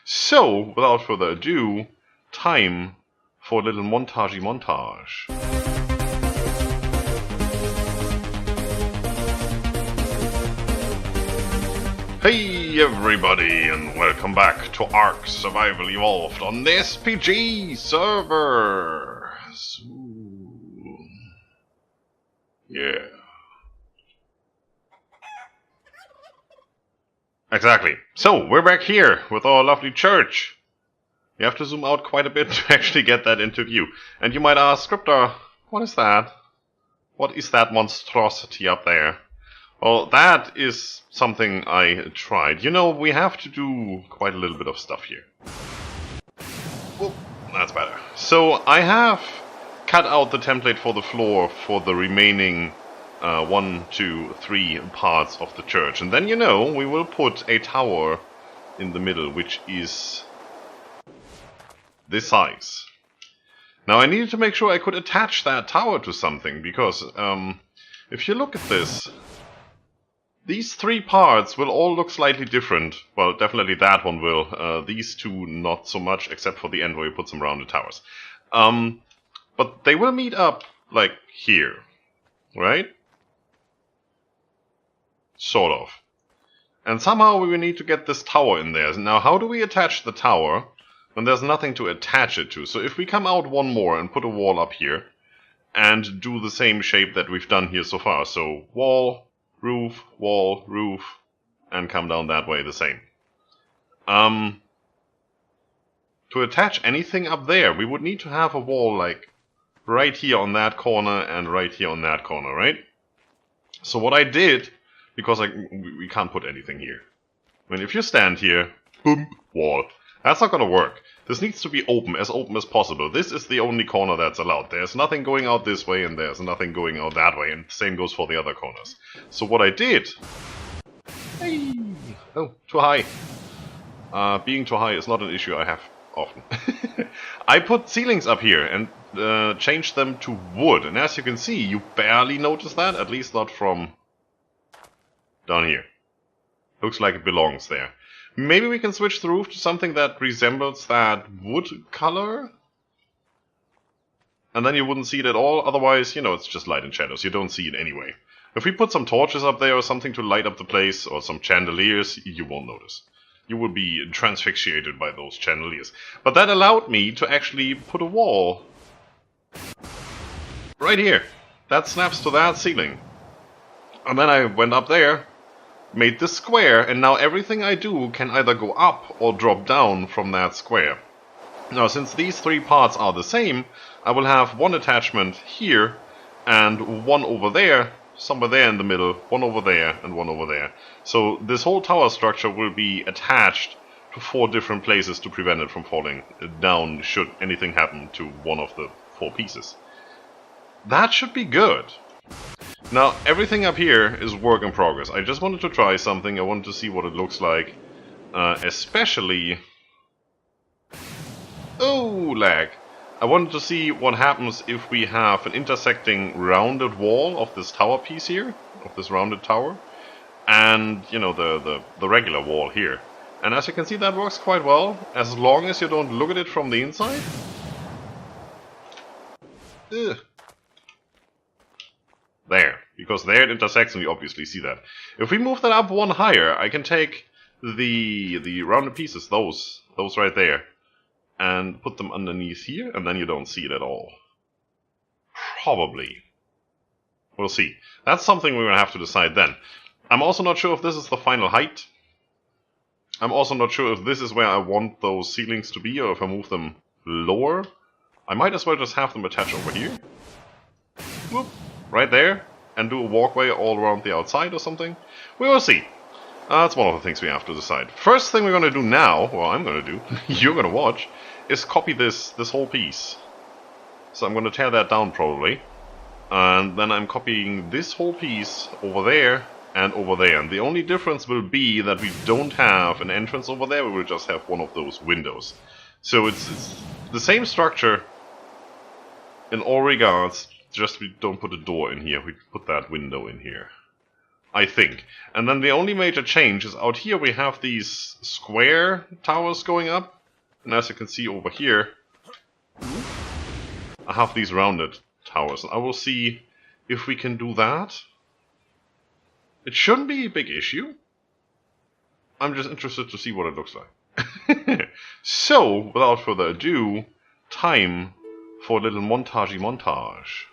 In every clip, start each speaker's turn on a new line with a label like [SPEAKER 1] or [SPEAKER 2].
[SPEAKER 1] So, without further ado, time for a little montage. Hey everybody, and welcome back to ARK Survival Evolved on the SPG server. Yeah. Exactly. So, we're back here with our lovely church. You have to zoom out quite a bit to actually get that into view. And you might ask, Scryptar, what is that? What is that monstrosity up there? Well, that is something I tried. You know, we have to do quite a little bit of stuff here. Whoop, that's better. So, I have cut out the template for the floor for the remaining 1, 2, 3 parts of the church. And then, you know, we will put a tower in the middle, which is this size. Now, I needed to make sure I could attach that tower to something, because if you look at this, these 3 parts will all look slightly different. Well, definitely that one will. These 2 not so much, except for the end where you put some rounded towers. But they will meet up, like, here. Right? Sort of. And somehow we will need to get this tower in there. Now, how do we attach the tower when there's nothing to attach it to? So if we come out one more and put a wall up here, and do the same shape that we've done here so far. So, wall, roof, and come down that way the same. To attach anything up there, we would need to have a wall like right here on that corner and right here on that corner, right? So what I did, because we can't put anything here. I mean, if you stand here, boom, wall. That's not gonna work. This needs to be open as possible. This is the only corner that's allowed. There's nothing going out this way and there's nothing going out that way, and the same goes for the other corners. So what I did... Hey! Oh, too high. Being too high is not an issue I have often. I put ceilings up here and changed them to wood. And as you can see, you barely notice that, at least not from down here. Looks like it belongs there. Maybe we can switch the roof to something that resembles that wood color? And then you wouldn't see it at all. Otherwise, you know, it's just light and shadows. You don't see it anyway. If we put some torches up there or something to light up the place, or some chandeliers, you won't notice. You would be transfixiated by those chandeliers. But that allowed me to actually put a wall right here. That snaps to that ceiling. And then I went up there, made this square, and now everything I do can either go up or drop down from that square. Now, since these 3 parts are the same, I will have one attachment here, and one over there, somewhere there in the middle, one over there, and one over there. So this whole tower structure will be attached to 4 different places to prevent it from falling down should anything happen to one of the 4 pieces. That should be good. Now, everything up here is work in progress. I just wanted to try something. I wanted to see what it looks like. Especially... Oh, lag. I wanted to see what happens if we have an intersecting rounded wall of this tower piece here. Of this rounded tower. And, you know, the regular wall here. And as you can see, that works quite well. As long as you don't look at it from the inside. Ugh. There, because there it intersects and we obviously see that. If we move that up one higher, I can take the rounded pieces, those right there, and put them underneath here, and then you don't see it at all. Probably. We'll see. That's something we're going to have to decide then. I'm also not sure if this is the final height. I'm also not sure if this is where I want those ceilings to be, or if I move them lower. I might as well just have them attached over here. Whoop. Right there, and do a walkway all around the outside or something. We will see. That's one of the things we have to decide. First thing we're going to do now, well, I'm going to do, you're going to watch, is copy this whole piece. So I'm going to tear that down probably. And then I'm copying this whole piece over there and over there. And the only difference will be that we don't have an entrance over there, we will just have one of those windows. So it's the same structure in all regards. Just we don't put a door in here, we put that window in here. I think. And then the only major change is out here we have these square towers going up. And as you can see over here, I have these rounded towers. I will see if we can do that. It shouldn't be a big issue. I'm just interested to see what it looks like. So, without further ado, time for a little montage.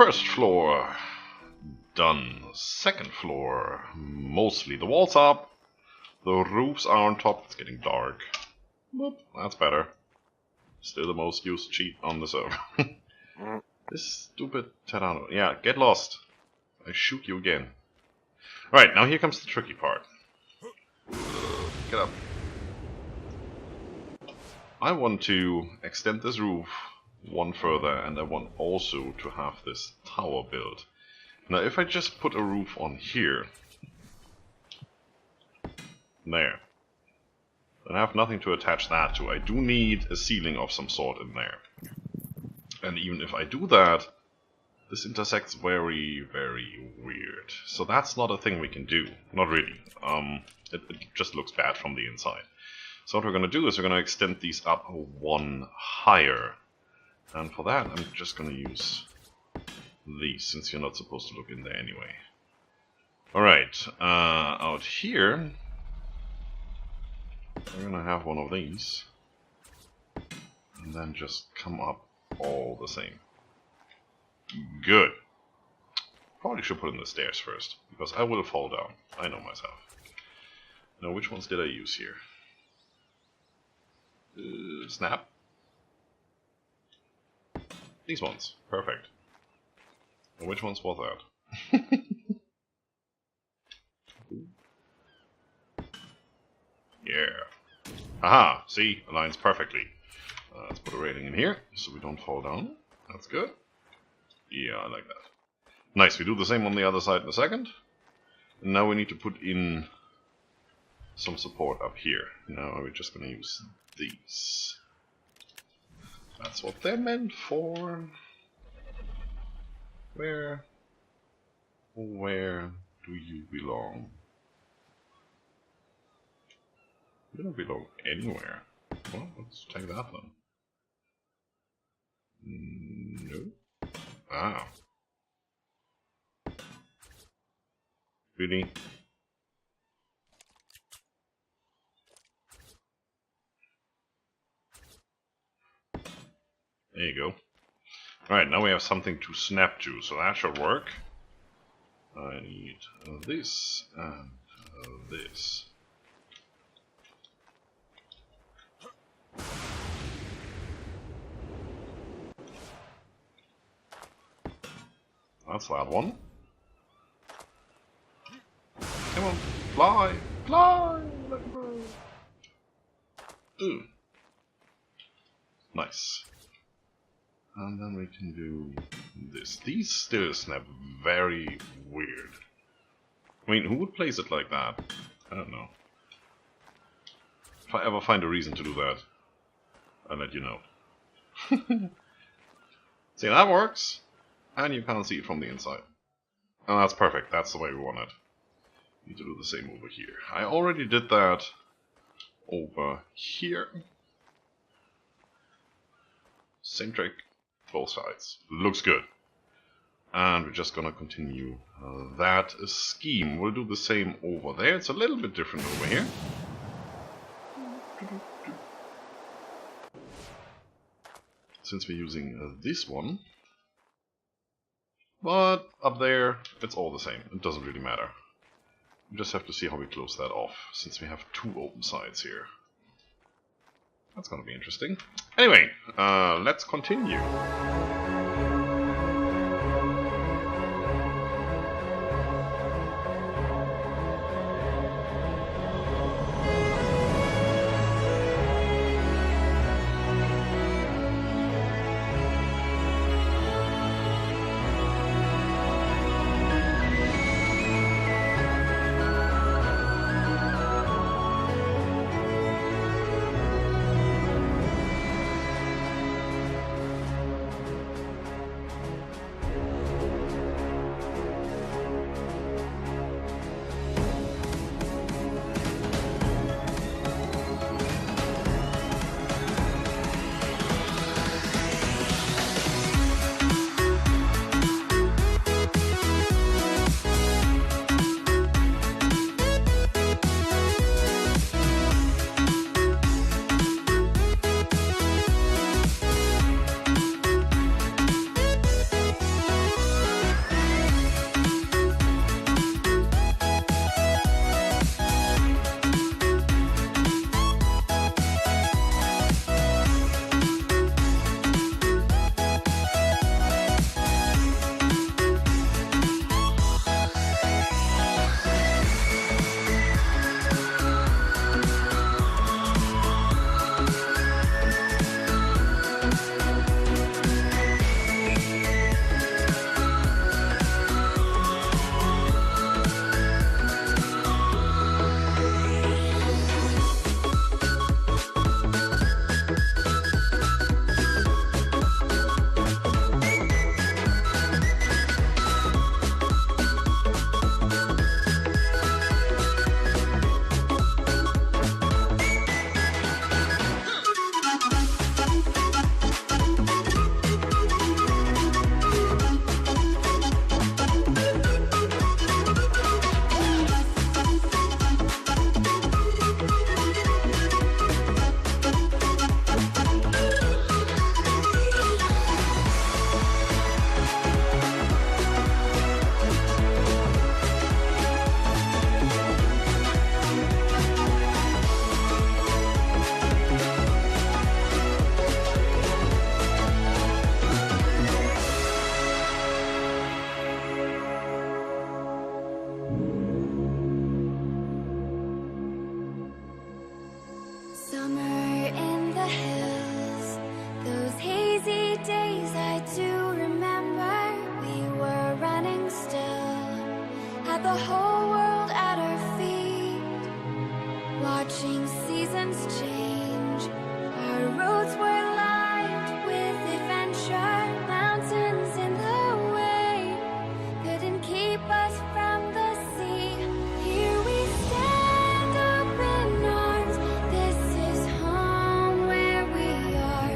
[SPEAKER 1] First floor. Done. Second floor. Mostly the walls up. The roofs are on top. It's getting dark. But that's better. Still the most used cheat on the server. This stupid Tadano. Yeah, get lost. I shoot you again. Right, now here comes the tricky part. Get up. I want to extend this roof one further, and I want also to have this tower built. Now if I just put a roof on here, there, then I have nothing to attach that to. I do need a ceiling of some sort in there. And even if I do that, this intersects very, very weird. So that's not a thing we can do. Not really. It just looks bad from the inside. So what we're going to do is we're going to extend these up one higher. And for that, I'm just going to use these, since you're not supposed to look in there anyway. Alright, out here, we're going to have one of these. And then just come up all the same. Good. Probably should put in the stairs first, because I will fall down. I know myself. Now, which ones did I use here? Snap. These ones. Perfect. And which ones was that? Yeah. Aha! See? Aligns perfectly. Let's put a railing in here, so we don't fall down. That's good. Yeah, I like that. Nice, we do the same on the other side in a second. And now we need to put in some support up here. Now we're just going to use these. That's what they're meant for. Where do you belong? You don't belong anywhere. Well, let's take that then. No. Ah. Really? There you go. Alright, now we have something to snap to, so that should work. I need this and this. That's that one. Come on, fly! Fly! Let me go! Ooh. Nice. And then we can do this. These still snap very weird. I mean, who would place it like that? I don't know. If I ever find a reason to do that, I'll let you know. See, that works. And you can't see it from the inside. And that's perfect. That's the way we want it. Need to do the same over here. I already did that over here. Same trick. Both sides. Looks good. And we're just gonna continue that scheme. We'll do the same over there. It's a little bit different over here. Since we're using this one. But up there, it's all the same. It doesn't really matter. We just have to see how we close that off, since we have two open sides here. That's gonna be interesting. Anyway, let's continue.
[SPEAKER 2] had the whole world at our feet, watching seasons change. Our roads were lined with adventure, mountains in the way couldn't keep us from the sea. Here we stand, open arms. This is home where we are,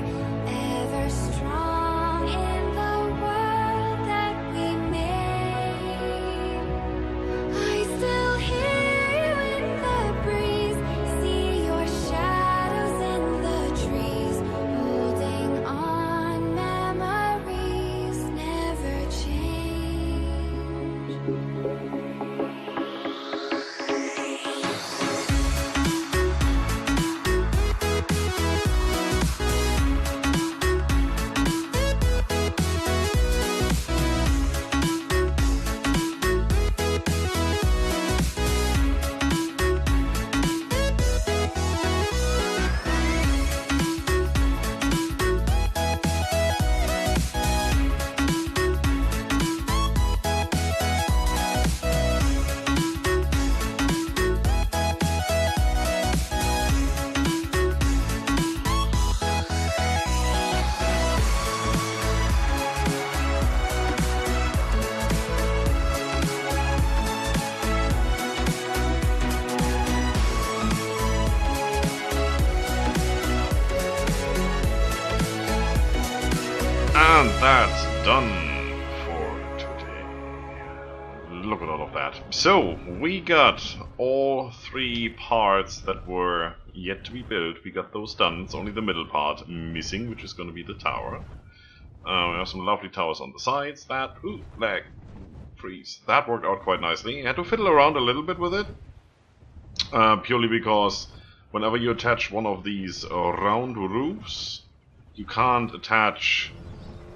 [SPEAKER 2] ever strong in the world that we made. I still hear you in the breeze, see your shadows in the trees, holding on, memories never change.
[SPEAKER 1] And that's done for today. Look at all of that. So, we got all 3 parts that were yet to be built. We got those done. It's only the middle part missing, which is going to be the tower. We have some lovely towers on the sides. That, ooh, lag, freeze. That worked out quite nicely. I had to fiddle around a little bit with it. Purely because whenever you attach one of these round roofs, you can't attach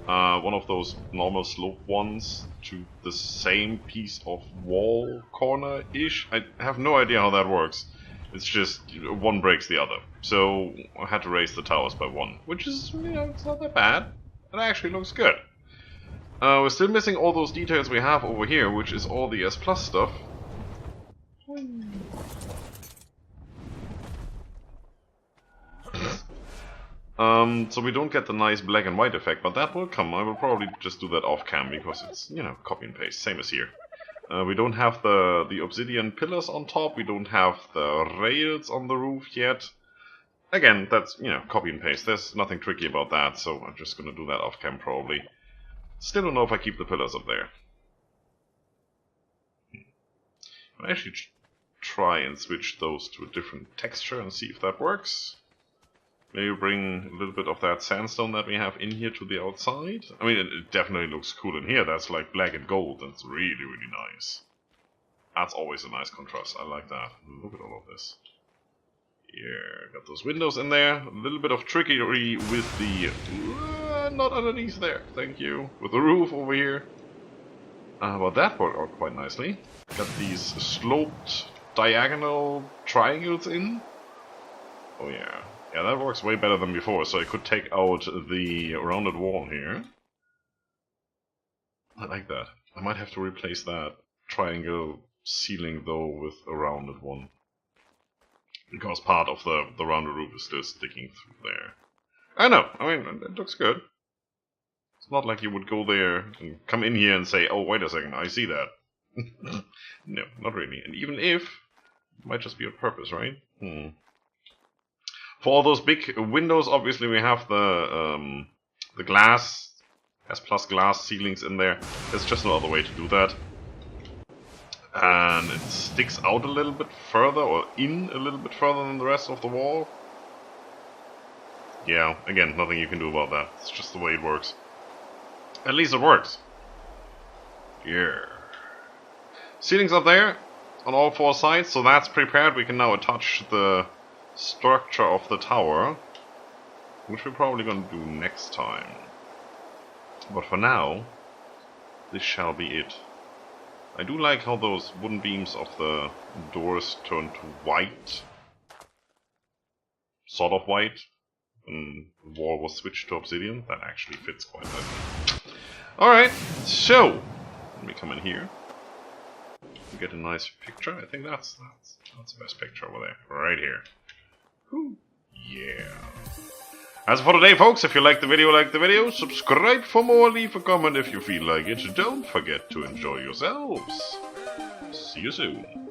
[SPEAKER 1] one of those normal slope ones to the same piece of wall corner-ish. I have no idea how that works. It's just one breaks the other. So I had to raise the towers by 1, which is, you know, it's not that bad. It actually looks good. We're still missing all those details we have over here, which is all the S Plus stuff. So we don't get the nice black and white effect, but that will come. I will probably just do that off cam because it's, you know, copy and paste, same as here. We don't have the obsidian pillars on top, we don't have the rails on the roof yet. Again, that's, you know, copy and paste, there's nothing tricky about that, so I'm just gonna do that off cam probably. Still don't know if I keep the pillars up there. I'll actually try and switch those to a different texture and see if that works. Maybe bring a little bit of that sandstone that we have in here to the outside. I mean, it definitely looks cool in here. That's like black and gold. That's really, really nice. That's always a nice contrast. I like that. Look at all of this. Yeah, got those windows in there. A little bit of trickery with the... not underneath there. Thank you. With the roof over here. But that worked out quite nicely. Got these sloped diagonal triangles in. Oh yeah. Yeah, that works way better than before, so I could take out the rounded wall here. I like that. I might have to replace that triangle ceiling, though, with a rounded one. Because part of the rounded roof is still sticking through there. I know, I mean, it looks good. It's not like you would go there and come in here and say, oh, wait a second, I see that. No, not really. And even if, it might just be on purpose, right? For all those big windows, obviously we have the glass, S plus glass ceilings in there. There's just no other way to do that. And it sticks out a little bit further, or in a little bit further than the rest of the wall. Yeah, again, nothing you can do about that. It's just the way it works. At least it works. Yeah. Ceilings up there on all 4 sides, so that's prepared. We can now attach the structure of the tower, which we're probably going to do next time. But for now, this shall be it. I do like how those wooden beams of the doors turn to white. Sort of white. And the wall was switched to obsidian. That actually fits quite nicely. Alright, so let me come in here. You get a nice picture. I think that's the best picture over there, right here. Whew. Yeah. As for today, folks, if you like the video, subscribe for more, leave a comment if you feel like it. Don't forget to enjoy yourselves. See you soon.